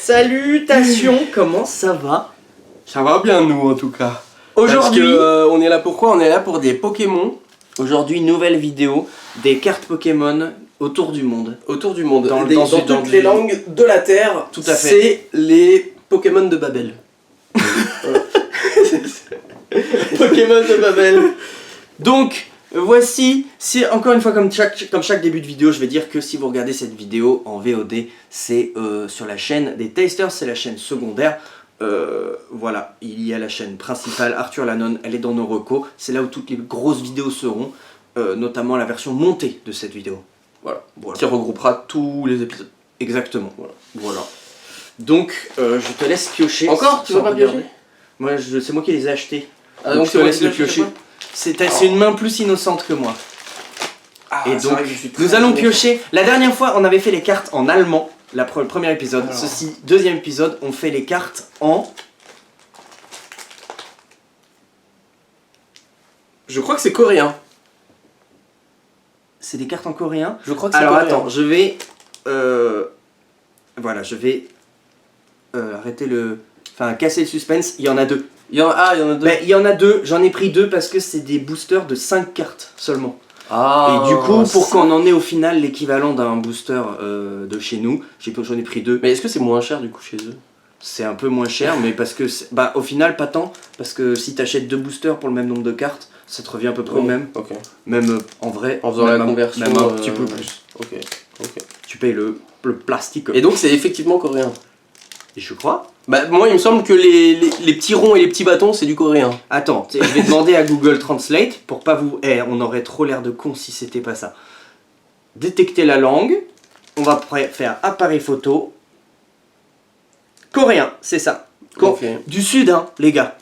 Salutations, comment ça va? Ça va bien nous en tout cas. Aujourd'hui, on est là pour quoi? On est là pour des Pokémon. Aujourd'hui, nouvelle vidéo des cartes Pokémon autour du monde. Autour du monde. Dans toutes les langues de la Terre. Tout à fait. C'est les Pokémon de Babel. Pokémon de Babel. Donc, voici, c'est encore une fois comme chaque début de vidéo, je vais dire que si vous regardez cette vidéo en VOD, c'est sur la chaîne des Tasters, c'est la chaîne secondaire. Voilà, il y a la chaîne principale, Arthur Lannon, elle est dans nos recos, c'est là où toutes les grosses vidéos seront, notamment la version montée de cette vidéo. Voilà. Qui regroupera tous les épisodes. Exactement. Voilà. Donc, je te laisse piocher. Encore? Tu vas pas piocher? Moi, c'est moi qui les ai achetés. Ah, donc je te laisse le piocher. C'est une main plus innocente que moi. Ah, et donc, nous allons piocher. La dernière fois, on avait fait les cartes en allemand, le premier épisode. Alors. Ceci, deuxième épisode, on fait les cartes en... Je crois que c'est coréen. C'est des cartes en coréen? Je crois que c'est coréen. Alors attends, je vais... Voilà, je vais... arrêter le... Enfin, casser le suspense, il y en a deux. Il y en a deux. Ben, il y en a deux, j'en ai pris deux parce que c'est des boosters de 5 cartes seulement. Ah, et du coup, pour qu'on en ait au final l'équivalent d'un booster de chez nous, j'en ai pris deux. Mais est-ce que c'est moins cher du coup chez eux? C'est un peu moins cher, mais parce que, bah au final pas tant, parce que si t'achètes deux boosters pour le même nombre de cartes, ça te revient à peu près au même. Ok. Même en vrai, en faisant la conversion, même un petit peu plus. Ok. Tu payes le plastique. Et donc c'est effectivement coréen. Et je crois. Bah moi il me semble que les petits ronds et les petits bâtons c'est du coréen. Attends, je vais demander à Google Translate pour pas vous... on aurait trop l'air de con si c'était pas ça. Détecter la langue, on va faire appareil photo. Coréen, c'est ça. Okay. Du sud, hein, les gars.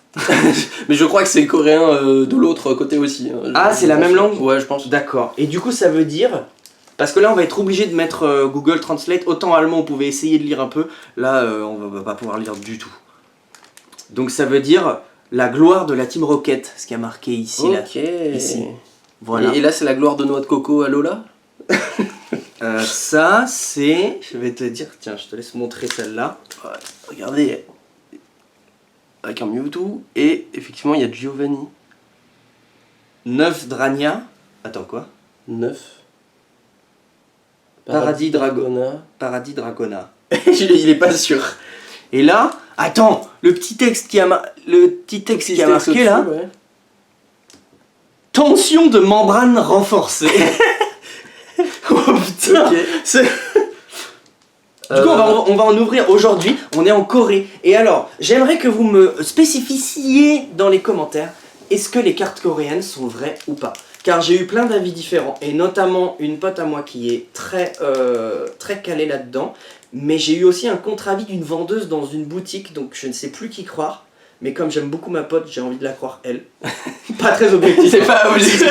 Mais je crois que c'est coréen de l'autre côté aussi. Ah, c'est la même langue? Ouais, je pense. D'accord. Et du coup, ça veut dire... Parce que là, on va être obligé de mettre Google Translate. Autant allemand, on pouvait essayer de lire un peu. Là, on va pas pouvoir lire du tout. Donc ça veut dire la gloire de la Team Rocket, ce qui a marqué ici. Ok. Là, ici. Voilà. Et là, c'est la gloire de noix de coco à Lola. Ça, c'est... Je vais te dire... Tiens, je te laisse montrer celle-là. Ouais, regardez. Avec un Mewtwo. Et effectivement, il y a Giovanni. 9 Drania. Attends, quoi? 9. Paradis Dragona. Il est pas sûr. Et là, attends, le petit texte qui a marqué là. Ouais. Tension de membrane renforcée. Oh putain. Okay. Du coup, on va en ouvrir aujourd'hui. On est en Corée. Et alors, j'aimerais que vous me spécificiez dans les commentaires, est-ce que les cartes coréennes sont vraies ou pas? Car j'ai eu plein d'avis différents, et notamment une pote à moi qui est très calée là-dedans. Mais j'ai eu aussi un contre-avis d'une vendeuse dans une boutique, donc je ne sais plus qui croire. Mais comme j'aime beaucoup ma pote, j'ai envie de la croire elle. Pas très objectif. C'est pas objectif.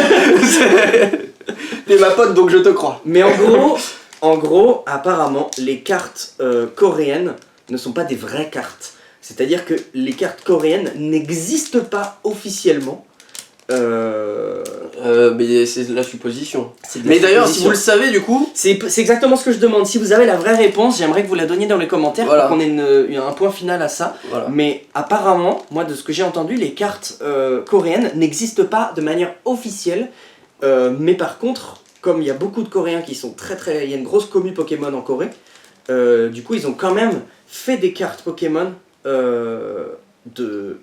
T'es ma pote, donc je te crois. Mais en gros, apparemment, les cartes coréennes ne sont pas des vraies cartes. C'est-à-dire que les cartes coréennes n'existent pas officiellement. Mais c'est de la supposition. Mais d'ailleurs, si vous le savez, du coup... C'est exactement ce que je demande. Si vous avez la vraie réponse, j'aimerais que vous la donniez dans les commentaires pour qu'on ait un point final à ça. Voilà. Mais apparemment, moi, de ce que j'ai entendu, les cartes coréennes n'existent pas de manière officielle. Mais par contre, comme il y a beaucoup de Coréens qui sont il y a une grosse commu Pokémon en Corée, du coup, ils ont quand même fait des cartes Pokémon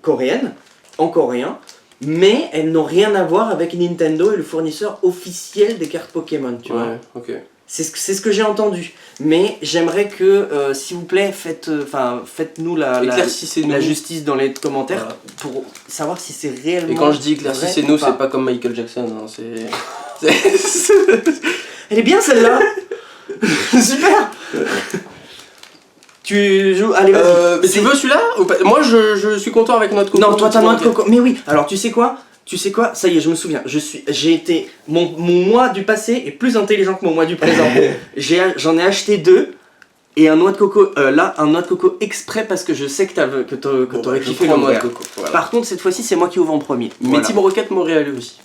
coréennes, en coréen. Mais elles n'ont rien à voir avec Nintendo et le fournisseur officiel des cartes Pokémon, tu vois. Ok. C'est ce que j'ai entendu. Mais j'aimerais que, s'il vous plaît, faites-nous la justice dans les commentaires pour savoir si c'est réellement. Et quand je dis éclaircissez-nous, c'est pas comme Michael Jackson, hein, c'est... Elle est bien celle-là. Super. Tu joues... Allez, vas-y. Mais tu veux celui-là ou pas? Moi, je suis content avec notre coco. Non, toi, t'as noix de coco. Mais oui, alors tu sais quoi? Ça y est, je me souviens. J'ai été... Mon moi du passé est plus intelligent que mon moi du présent. J'en ai acheté 2. Et un noix de coco, un noix de coco exprès parce que je sais que t'aurais kiffé le noix de coco. Voilà. Par contre, cette fois-ci, c'est moi qui ouvre en premier. Mais Team Rocket Montréal aussi.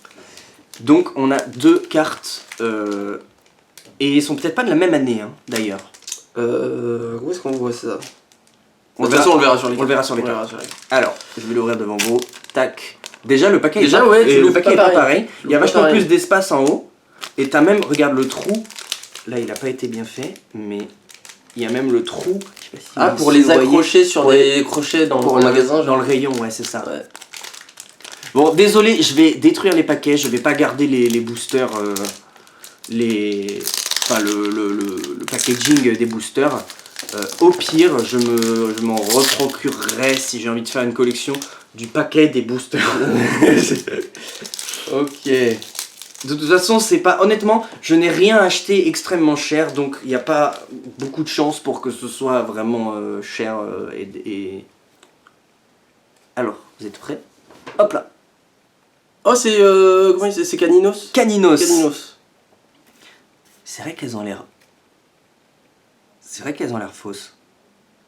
Donc, on a 2 cartes. Et ils sont peut-être pas de la même année, hein, d'ailleurs. Où est-ce qu'on voit ça? De toute façon, on le verra sur les On le verra sur les cartes. Alors, je vais l'ouvrir devant vous. Tac. Déjà, le paquet Déjà, est pas, ouais, le paquet est pas pareil. Il y a pas vachement pareil. plus d'espace en haut. Et t'as même, regarde le trou. Là, il a pas été bien fait, mais il y a même le trou. Je sais pas si Ah, vous- pour si les vous voyez. accrocher sur Pour des crochets dans Pour le magasin. dans le rayon, ouais, c'est ça. Ouais. Bon, désolé, je vais détruire les paquets. Je vais pas garder les boosters, enfin le packaging des boosters. Au pire, je m'en reprocurerai si j'ai envie de faire une collection du paquet des boosters. Ok. De toute façon, c'est pas. Honnêtement, je n'ai rien acheté extrêmement cher, donc il n'y a pas beaucoup de chance pour que ce soit vraiment cher. Alors, vous êtes prêts? Hop là! Oh, c'est. Comment c'est Caninos? Caninos! Caninos. C'est vrai qu'elles ont l'air. C'est vrai qu'elles ont l'air fausses.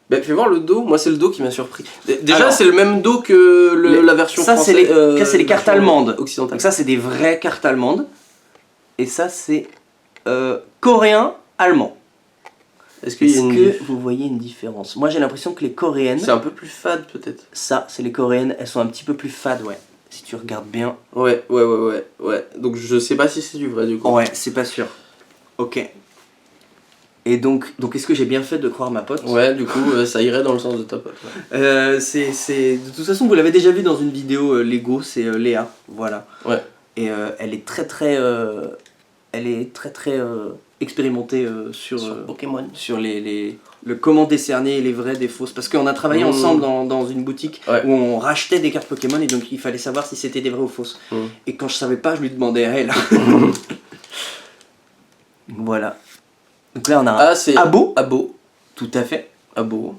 Bah, fais voir le dos, moi c'est le dos qui m'a surpris. Déjà, Alors, c'est le même dos que la version ça, française. c'est les cartes allemandes. Occidentales. Donc, ça, c'est des vraies cartes allemandes. Et ça, c'est coréen-allemand. Est-ce qu'il y a Est-ce une. que vous voyez une différence? Moi, j'ai l'impression que les coréennes. C'est un peu plus fade peut-être. Ça, c'est les coréennes, elles sont un petit peu plus fades, ouais. Si tu regardes bien. Ouais. Donc je sais pas si c'est du vrai du coup. Ouais, c'est pas sûr. Ok. Et donc est-ce que j'ai bien fait de croire ma pote? Ouais, du coup, ça irait dans le sens de ta pote. Ouais. De toute façon, vous l'avez déjà vu dans une vidéo Lego, c'est Léa, voilà. Ouais. Et elle est très expérimentée sur Pokémon. sur le comment décerner les vrais des fausses. Parce qu'on a travaillé ensemble dans une boutique où on rachetait des cartes Pokémon et donc il fallait savoir si c'était des vraies ou fausses. Et quand je savais pas, je lui demandais à elle. Voilà. Donc là on a un c'est Abo. Abo. Tout à fait. Abo.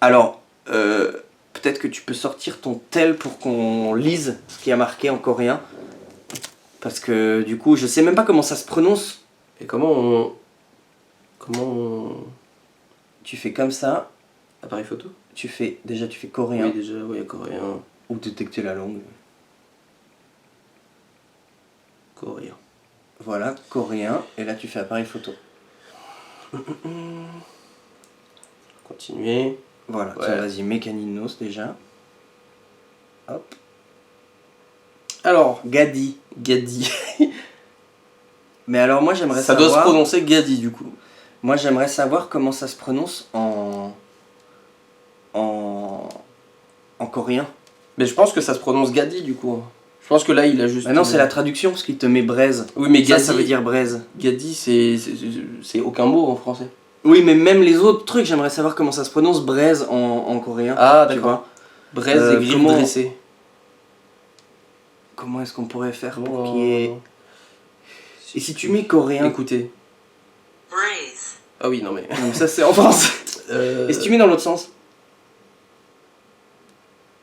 Alors, peut-être que tu peux sortir ton tel pour qu'on lise ce qui a marqué en coréen. Parce que du coup, je sais même pas comment ça se prononce. Et comment on. Tu fais comme ça. Appareil photo? Tu fais coréen. Oui, déjà, oui, coréen. Ou détecter la langue. Coréen. Voilà, coréen. Et là, tu fais appareil photo. Continuer. Voilà, Ouais. tiens, vas-y, Mécaninos déjà. Hop. Alors, Gadi. Gadi. Mais alors, moi, j'aimerais Ça savoir. doit se prononcer Gadi du coup. Moi, j'aimerais savoir comment ça se prononce en coréen. Mais je pense que ça se prononce Gadi du coup. Je pense que là il a juste. Bah non, c'est la traduction parce qu'il te met braise. Oui, mais Gadi. Ça veut dire braise. Gadi, c'est aucun mot en français. Oui, mais même les autres trucs, j'aimerais savoir comment ça se prononce braise en coréen. Ah, tu d'accord. vois. Braise et griffes comment- dressées. Comment est-ce qu'on pourrait faire pour Oh. qu'il y ait. Et si tu mets coréen. Écoutez. Breathe. Ah oui, non mais. Donc ça, c'est en France. Et si tu mets dans l'autre sens?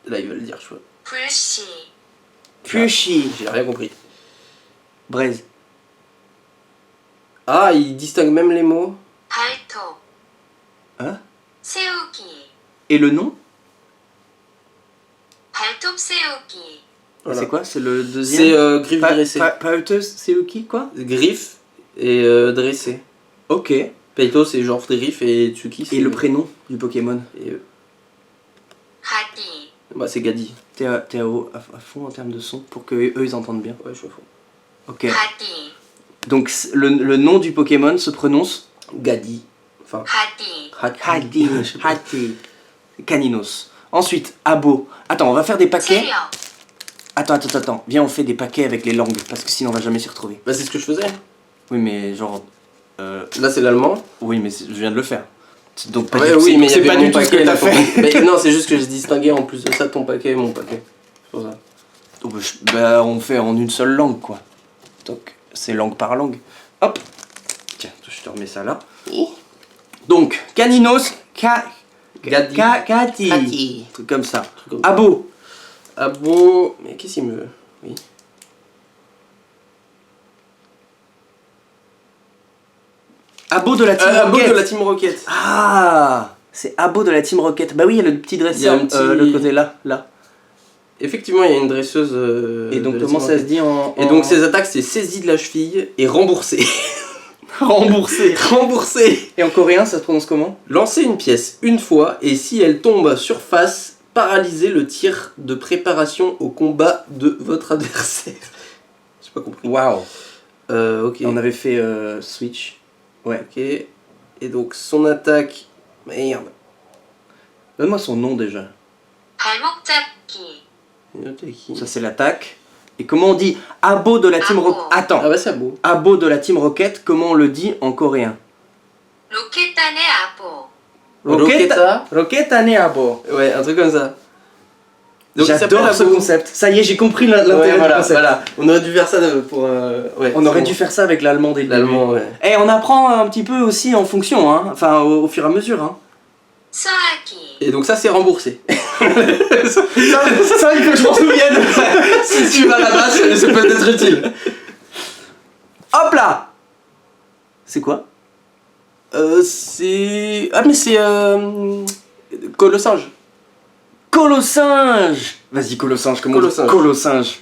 Là, il va le dire, je crois. Pushy. Fushi. J'ai rien compris. Braise. Ah, il distingue même les mots. 발톱. Hein? 세우기. Et le nom? 발톱 세우기. Voilà. C'est quoi? C'est le deuxième? C'est griffes dressées. Paetos, c'est qui quoi? Griffes et dressées. Ok. Et Peito, c'est genre griffes et Tsuki, c'est. le prénom du Pokémon? Et, 가디. bah, c'est Gadi. T'es à fond en termes de son pour que eux ils entendent bien. Ouais, je suis à fond. Ok. 가디. Donc le nom du Pokémon se prononce Gadi. Enfin. 가디. Hadi. Je sais pas. Hadi. Caninos. Ensuite, Abo. Attends, on va faire des paquets. 체력. Attends. Viens, on fait des paquets avec les langues parce que sinon on va jamais s'y retrouver. Bah, c'est ce que je faisais. Oui, mais genre. Là, c'est l'allemand. Oui, mais je viens de le faire. C'est donc pas Ouais, du, oui, c'est- mais c'est il y pas avait du mon tout ce que paquet, t'as là, fait. Mais non, c'est juste que je distinguais en plus de ça ton paquet et mon paquet. C'est pour ça. Oh, bah, on fait en une seule langue quoi. Donc c'est langue par langue. Hop. Tiens, je te remets ça là. Donc, Caninos, Gadi. Kati. Kati. Truc comme ça. Truc comme ça. Abo. Abo. Mais qu'est-ce qu'il me. Oui. Abo de la Team Abo Rocket. de la Team Rocket. Ah, c'est Abo de la Team Rocket. Bah oui, il y a le petit Il y a dresseur, un petit- le côté là. Effectivement, il y a une dresseuse. Et donc de la comment Team ça se Rocket. dit en... Et donc ses attaques, c'est saisie de la cheville et remboursée. Remboursé. Remboursé. Et en coréen, ça se prononce comment? Lancez une pièce une fois et si elle tombe sur face, paralysez le tir de préparation au combat de votre adversaire. J'ai pas compris. Waouh. Ok. On avait fait Switch. Ouais. Ok. Et donc son attaque. Merde. Donne-moi son nom déjà. 발목 잡기. Ça, c'est l'attaque. Et comment on dit abo de la team Abo. Rocket? Attends. Ah bah c'est beau. Abo de la team Rocket, comment on le dit en coréen? 로켓단의 아보. Roqueta. Roquetane abo. Ouais, un truc comme ça. Donc, il J'adore s'appelle ce Abo. concept. Ça y est, j'ai compris l'intérêt Ouais, du voilà, concept. voilà. On aurait dû faire ça pour. Ouais, On c'est aurait bon. dû faire ça avec l'allemand dès le début. L'allemand, ouais. Et on apprend un petit peu aussi en fonction, hein. Enfin au fur et à mesure. Hein. 수화기. Et donc ça c'est remboursé. Ça, il faut que je m'en souvienne. Si tu vas là-bas, ça peut être utile. Hop là. C'est quoi? C'est. Ah, mais c'est. Colossinge. Colossinge. Vas-y, Colossinge, comment on dit? Colossinge. Colossinge.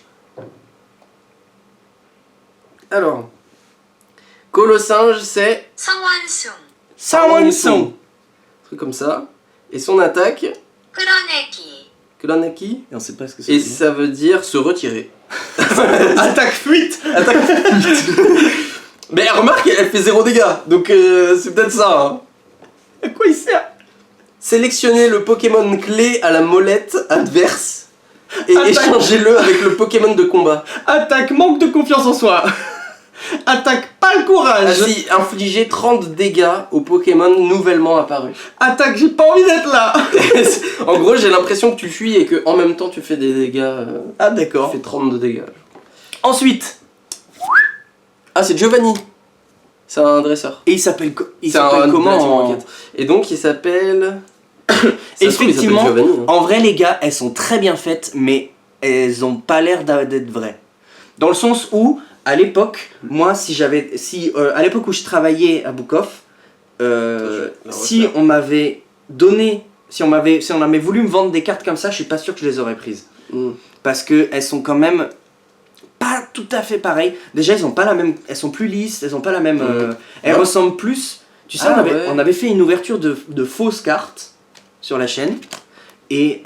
Alors. Colossinge, c'est. 성원숭. Sawanson. Un truc comme ça. Et son attaque. 끌어내기. Kuranaki. Et on sait pas ce que c'est. Et ça veut dire se retirer. Attaque fuite. Mais remarque, elle fait 0 dégâts. Donc c'est peut-être ça. Hein. À quoi il sert? Sélectionnez le Pokémon clé à la molette adverse et Attaque. échangez-le avec le Pokémon de combat. Attaque manque de confiance en soi. Attaque pas le courage. Ainsi, infligez 30 dégâts au Pokémon nouvellement apparu. Attaque, j'ai pas envie d'être là. En gros, j'ai l'impression que tu fuis et que en même temps tu fais des dégâts. Ah Tu d'accord. fais 32 dégâts. Ensuite, Ah, c'est Giovanni. C'est un dresseur. et il s'appelle C'est un de la Team comment Rocket. Et donc il s'appelle. Ça se trouve, il s'appelle Effectivement, Giovanni, hein. en vrai les gars, elles sont très bien faites, mais elles ont pas l'air d'être vraies. Dans le sens où, à l'époque, moi, à l'époque où je travaillais à Bukov, si on m'avait donné, si on avait voulu me vendre des cartes comme ça, je suis pas sûr que je les aurais prises. Mm. Parce que elles sont quand même pas tout à fait pareilles. Déjà, elles ont pas la même, elles sont plus lisses, elles ont pas la même, elles Ouais. ressemblent plus. Tu sais, Ah, on avait fait une ouverture de fausses cartes sur la chaîne. Et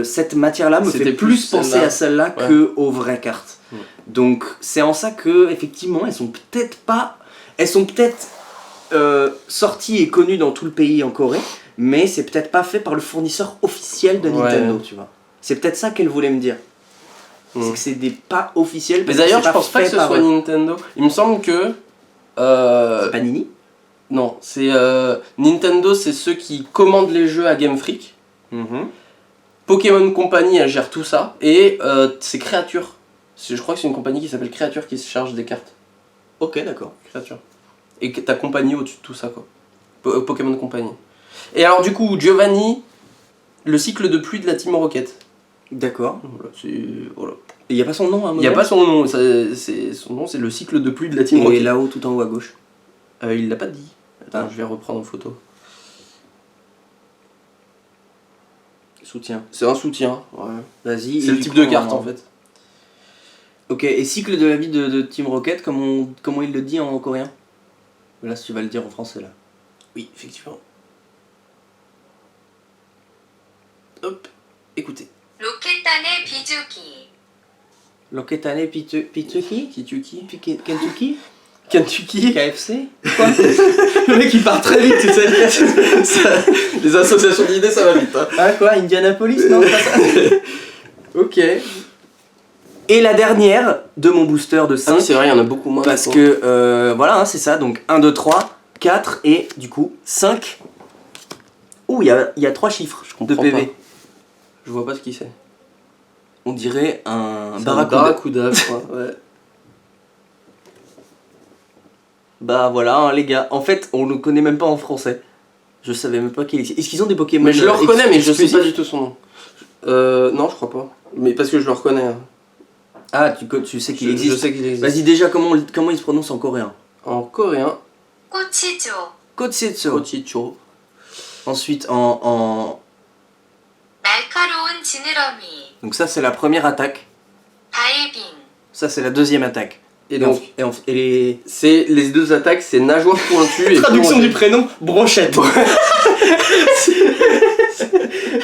cette matière-là me C'était fait plus plus penser celle-là. à celle-là Ouais. que aux vraies cartes. Mm. Donc c'est en ça que effectivement elles sont peut-être sorties et connues dans tout le pays en Corée, mais c'est peut-être pas fait par le fournisseur officiel de Ouais. Nintendo, tu vois. C'est peut-être ça qu'elle voulait me dire. Mm. C'est que c'est des pas officiels. Mais parce que d'ailleurs, c'est je pense pas fait que ce par soit eux. Nintendo. Il me semble que. C'est Panini. Non, c'est Nintendo, c'est ceux qui commandent les jeux à Game Freak. Pokémon Company, elle gère tout ça. Et c'est Creature. Je crois que c'est une compagnie qui s'appelle Creature qui se charge des cartes. Ok, d'accord. Creature. Et que ta compagnie au-dessus de tout ça, quoi. Pokémon Company. Et alors, du coup, Giovanni, le cycle de pluie de la Team Rocket. D'accord. Voilà, voilà. Il y a pas son nom à un Il n'y a moment pas son nom, son nom c'est le cycle de pluie de la Team Et Rocket. là-haut, tout en haut à gauche. Il l'a pas dit. Attends, Ah. je vais reprendre en photo. Soutien. C'est un soutien. Ouais. Vas-y. C'est et le du type coup, de carte en fait. Ok, et cycle de la vie de Team Rocket, comment il le dit en coréen? Là, si tu vas le dire en français, là. Oui, effectivement. Hop, écoutez. 로켓단의 비주기. Loketane Pituki Kituki. Kentucky Kentucky. KFC Quoi? Le mec il part très vite, tu sais. Les associations d'idées, ça va vite. Hein. Ah quoi, Indianapolis? Non, c'est pas ça. Ok. Et la dernière de mon booster de 5. Ah oui, c'est vrai, il y en a beaucoup moins. Parce maintenant. que, voilà, hein, c'est ça. Donc 1, 2, 3, 4 et du coup 5. Ouh, il y a 3 chiffres Je de comprends PV. pas. Je vois pas ce qu'il c'est. On dirait un C'est un barracuda. barracuda, je crois. Ouais. Bah voilà, hein, les gars. En fait, on le connaît même pas en français. Je savais même pas qu'il existait. Est-ce qu'ils ont des Pokémon Mais je le reconnais, mais je sais exclusifs pas du tout son nom. Non, je crois pas. Mais parce que je le reconnais. Hein. Ah, tu sais qu'il Je existe. sais qu'il existe. Vas-y, déjà, comment il se prononce en coréen? En coréen, 꼬치조. Kotsetsu. Kochicho. Ensuite, en. 날카로운 지느러미. Donc, ça, c'est la première attaque. 다이빙. Ça, c'est la deuxième attaque. Et donc, et les... c'est les deux attaques, c'est nageoire pointue et Traduction plongée. du prénom, brochette.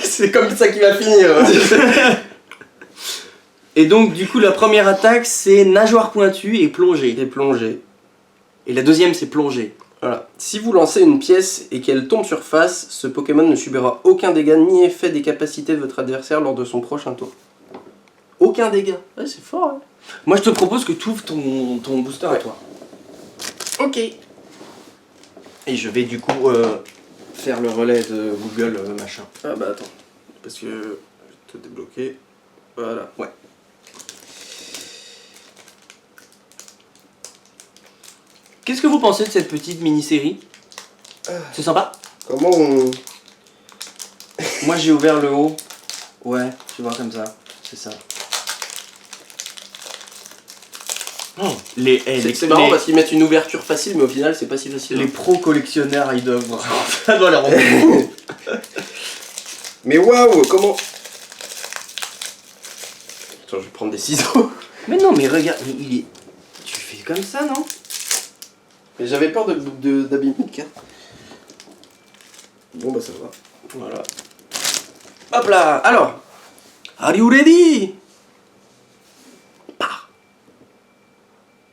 C'est comme ça qu'il va finir. Et donc du coup la première attaque c'est nageoire pointue et plongée. Et plongée. Et la deuxième c'est plongée. Voilà. Si vous lancez une pièce et qu'elle tombe sur face, ce Pokémon ne subira aucun dégât ni effet des capacités de votre adversaire lors de son prochain tour. Aucun dégât. Ouais, c'est fort. Hein. Moi je te propose que tu ouvres ton booster à toi. Ok. Et je vais du coup faire le relais de Google machin. Ah bah attends. Parce que je vais te débloquer. Voilà. Ouais. Qu'est-ce que vous pensez de cette petite mini-série? C'est sympa? Comment on... Moi j'ai ouvert le haut. Ouais, tu vois comme ça. C'est ça. Oh, C'est marrant parce qu'ils mettent une ouverture facile, mais au final c'est pas si facile. les pros collectionneurs ils doivent voir. Ça doit leur rendre. Mais waouh, comment... Attends, je vais prendre des ciseaux. Mais non, mais regarde, mais il est. Tu fais comme ça, non? Mais j'avais peur d'abîmer une carte. Bon bah ça va. Voilà. Hop là. Alors, are you ready?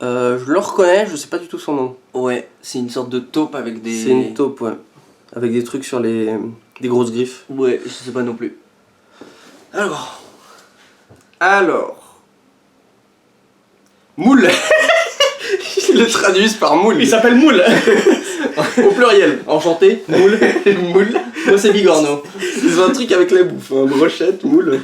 Je le reconnais, je sais pas du tout son nom. Ouais, c'est une sorte de taupe avec des. C'est une taupe, ouais. Avec des trucs sur les... des grosses griffes. Ouais, je sais pas non plus. Alors. Moule. Ils le traduisent par moule. Il s'appelle Moule. Au pluriel. Enchanté, Moule. Moule. Moi c'est Bigorneau. Ils ont un truc avec la bouffe, hein. Brochette, moule.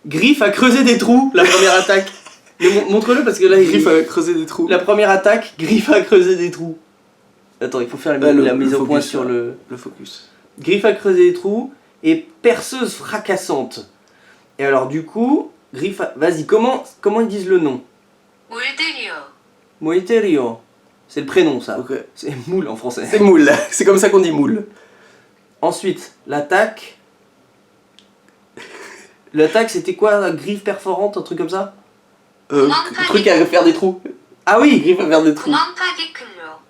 Griffe a creusé des trous, la première attaque. Mais montre-le parce que là, Griffe à creuser des trous. la première attaque, Griffe a creusé des trous. Attends, il faut faire la le mise au point focus, sur là. le. Le focus. Griffe a creusé des trous et perceuse fracassante. Et alors du coup, Griffe a... Vas-y, comment ils disent le nom? 물들여, Moiterio. C'est le prénom ça. Ok. C'est Moule en français. C'est moule. C'est comme ça qu'on dit moule. Ensuite, l'attaque. L'attaque c'était quoi? Griffe perforante, un truc comme ça? Truc à faire des trous. Ah oui, Griffe à faire des trous. 구멍파기 클로,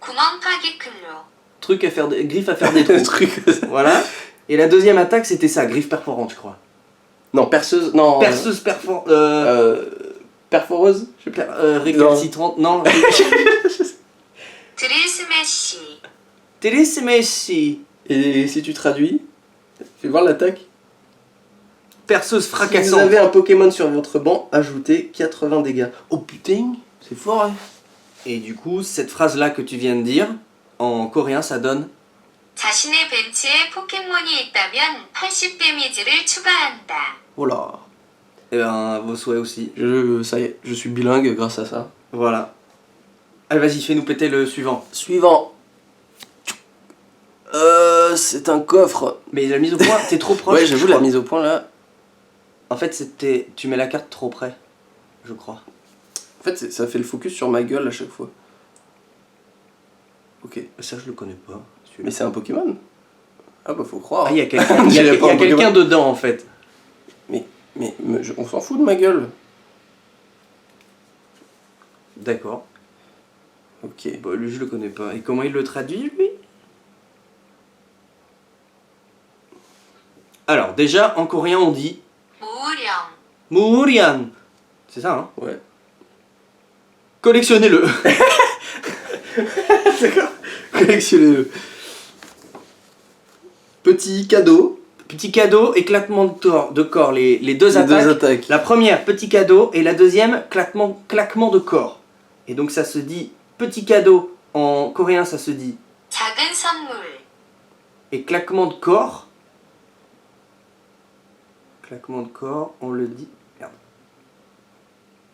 구멍파기 클로, truc à faire griffe à faire des trous. Truc. Voilà. Et la deuxième attaque c'était ça, griffe perforante je crois. Non, perceuse. Non. Perceuse perforante. Perforeuse. Je sais pas. Récalcitrante. Non. 드릴 스매시, Télésméchi. Et si tu traduis, fais voir l'attaque. Perceuse Si vous fracassante. avez un Pokémon sur votre banc, ajoutez 80 dégâts. Oh putain, c'est fort hein. Et du coup, cette phrase-là que tu viens de dire, en coréen, ça donne 자신의 벤치에 포켓몬이 있다면 80 데미지를 추가한다. Oh là. eh ben, vos souhaits aussi. Ça y est, je suis bilingue grâce à ça. Voilà. Allez, vas-y, fais-nous péter le suivant. Suivant. C'est un coffre. Mais la mise au point, t'es trop proche. Ouais, j'avoue je la crois. mise au point là. En fait, c'était. Tu mets la carte trop près, je crois. En fait, ça fait le focus sur ma gueule à chaque fois. Ok. Ça, je le connais pas. celui-là. Mais c'est un Pokémon. Ah bah faut croire. Ah, il y a quelqu'un On il y a- dirait il y pas a un quelqu'un Pokémon. dedans, en fait. Mais on s'en fout de ma gueule. D'accord. Ok. Bah, lui, je le connais pas. Et comment il le traduit, lui? Alors, déjà, en coréen, on dit 무령, Mourian. C'est ça, hein? Ouais. Collectionnez-le. D'accord. Collectionnez-le. Petit cadeau. Petit cadeau, éclatement de corps. Les deux Les attaques. deux attaques. La première, petit cadeau, et la deuxième, claquement de corps. Et donc ça se dit petit cadeau, en coréen ça se dit, 작은 선물, et claquement de corps, on le dit, merde.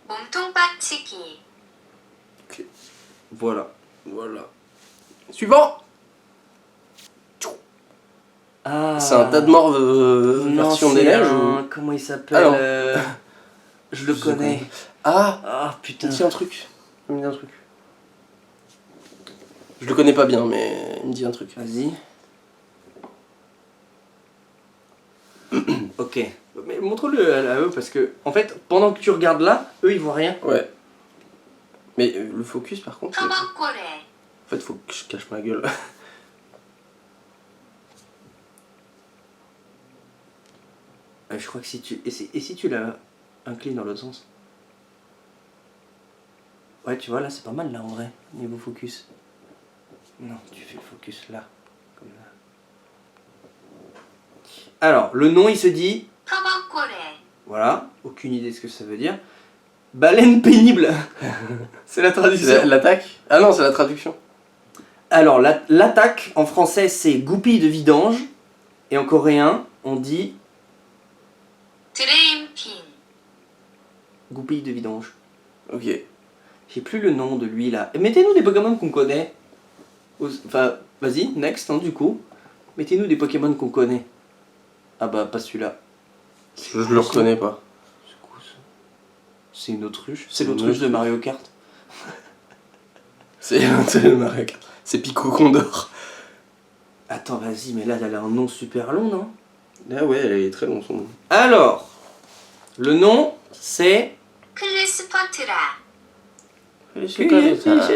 몸통 빡치기, Voilà. Voilà. Suivant. Ah. C'est un tas de morts Non, version c'est des neiges un- ou... Comment il s'appelle Ah non. Je le Je connais. Ah, Ah il putain. me dit un truc. Il me dit un truc. Je le connais pas bien, mais il me dit un truc. Vas-y. Ok. Mais montre-le à eux parce que, en fait, pendant que tu regardes là, eux ils voient rien. Ouais. Mais le focus par contre, 터벅고래, en fait faut que je cache ma gueule. Je crois que si tu... Et si tu la inclines dans l'autre sens? Ouais, tu vois, là, c'est pas mal, là, en vrai, niveau focus. Non, tu fais le focus là, comme là. Alors, le nom, il se dit... 터벅고래, Voilà, aucune idée de ce que ça veut dire. Baleine pénible. C'est la traduction. C'est l'attaque? Ah non, c'est la traduction. Alors, l'attaque, en français, c'est goupille de vidange. Et en coréen, on dit 드레인핀, goupille de vidange. Ok. J'ai plus le nom de lui, là. Mettez-nous des Pokémon qu'on connaît. Enfin, vas-y, next, hein, du coup. Mettez-nous des Pokémon qu'on connaît. Ah bah, pas celui-là. Je le reconnais pas. C'est quoi ça? C'est une autruche. C'est l'autruche de Mario Kart. C'est le Mario Kart. C'est Pico Condor. Attends, vas-y, mais là, elle a un nom super long, non? Ah ouais, elle est très longue son nom. Alors, le nom, c'est... 클리스퍼트라, 클리스퍼트라,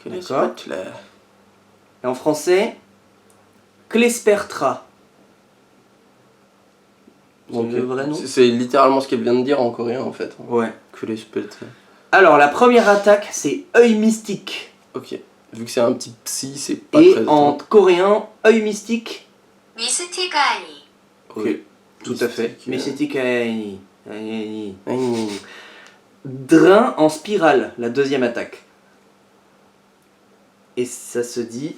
D'accord. Et en français, Clespertra. C'est le vrai nom? C'est littéralement ce qu'elle vient de dire en coréen en fait. Ouais. Que les spells. Alors, la première attaque, c'est œil mystique. Ok. Vu que c'est un petit psy, c'est pas Et très... en coréen, œil mystique. 미스티가이, Oui, Tout à fait. Mystique, Mystique. Mmh. Drain en spirale, la deuxième attaque. Et ça se dit...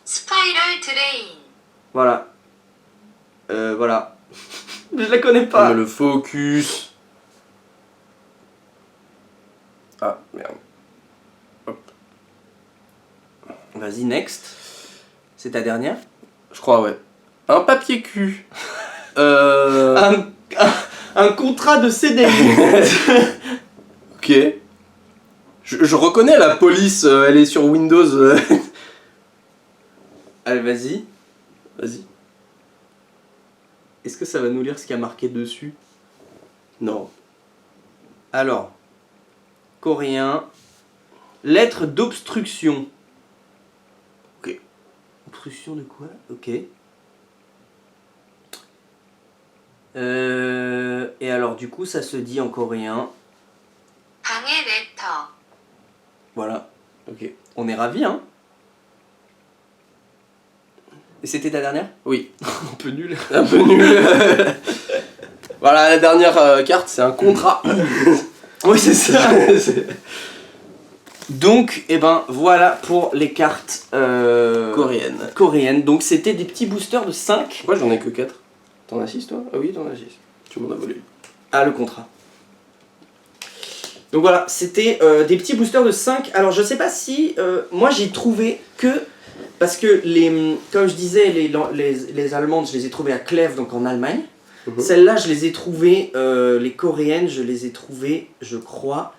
스파이럴 드레인, Voilà. Voilà. Je la connais Ah, pas. mais le focus. Ah merde. Vas-y, next. C'est ta dernière? Je crois, ouais. Un papier cul. Un contrat de CDI. Ok. Je reconnais la police, elle est sur Windows. Allez, vas-y. Vas-y. Est-ce que ça va nous lire ce qu'il y a marqué dessus? Non. Alors, coréen. Lettre d'obstruction. Ok. Obstruction de quoi? Ok. Et alors, du coup, ça se dit en coréen. 방해 레터, Voilà. Ok. On est ravis, hein? Et c'était ta dernière? Oui. Un peu nul. Un peu nul. Voilà, la dernière carte, c'est un contrat. Oui, c'est ça. Donc, eh ben, voilà pour les cartes Coréenne. coréennes. Donc, c'était des petits boosters de 5. Pourquoi j'en ai que 4? T'en as 6 toi? Ah oui, t'en as 6. Tu m'en as volé. Ah, le contrat. Donc voilà, c'était des petits boosters de 5. Alors, je sais pas si... moi, j'ai trouvé que... Parce que, comme je disais, les allemandes, je les ai trouvées à Clèves, donc en Allemagne. Celles-là, je les ai trouvées... les coréennes, je les ai trouvées, je crois...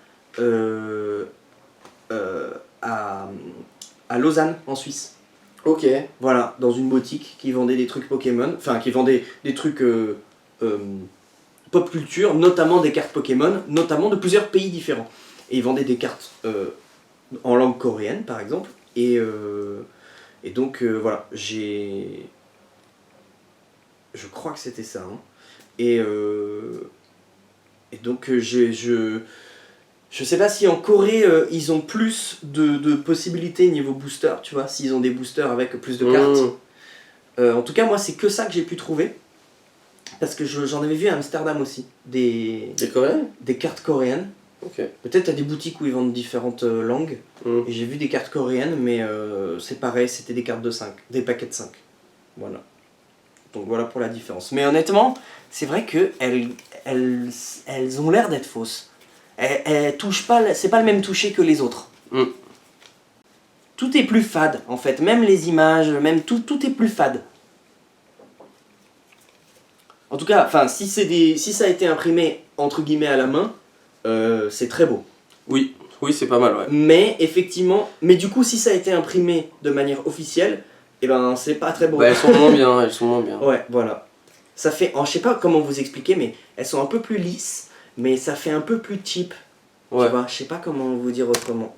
à Lausanne, en Suisse. Ok. Voilà, dans une boutique qui vendait des trucs Pokémon, enfin qui vendait des trucs pop culture, notamment des cartes Pokémon, notamment de plusieurs pays différents. Et ils vendaient des cartes en langue coréenne, par exemple. Et donc voilà, je crois que c'était ça. Hein. Et donc je sais pas si en Corée ils ont plus de possibilités niveau booster, tu vois, s'ils ont des boosters avec plus de cartes. En tout cas, moi, c'est que ça que j'ai pu trouver. Parce que j'en avais vu à Amsterdam aussi. Des Coréennes? des cartes coréennes. Ok. Peut-être à des boutiques où ils vendent différentes langues. Et j'ai vu des cartes coréennes, mais c'est pareil, c'était des cartes de 5. Des paquets de 5. Voilà. Donc voilà pour la différence. Mais honnêtement, c'est vrai qu'elles ont l'air d'être fausses. Elles touchent pas, c'est pas le même toucher que les autres. Tout est plus fade en fait, même les images, même tout est plus fade. En tout cas, enfin, si ça a été imprimé entre guillemets à la main, c'est très beau. Oui, c'est pas mal, ouais. Mais effectivement, du coup, si ça a été imprimé de manière officielle, eh ben c'est pas très beau. Bah, elles sont moins bien, Ouais, voilà. Ça fait, je sais pas comment vous expliquer, mais elles sont un peu plus lisses, mais ça fait un peu plus cheap. Ouais. Tu vois, je sais pas comment vous dire autrement.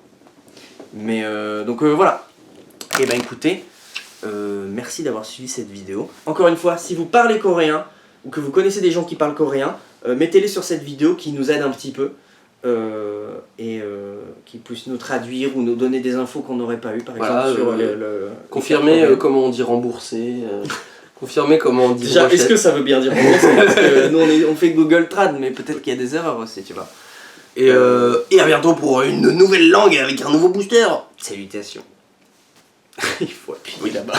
Mais donc voilà. Et ben écoutez, merci d'avoir suivi cette vidéo. Encore une fois, si vous parlez coréen ou que vous connaissez des gens qui parlent coréen, mettez-les sur cette vidéo qui nous aide un petit peu et qui puisse nous traduire ou nous donner des infos qu'on n'aurait pas eu par exemple sur confirmer comment on dit rembourser. Confirmer comment on dit déjà, brochette. est-ce que ça veut bien dire rembourser? Parce que nous on fait Google Trad, mais peut-être qu'il y a des erreurs aussi, tu vois. Et à bientôt pour une nouvelle langue avec un nouveau booster. Salutations. Il faut appuyer là-bas.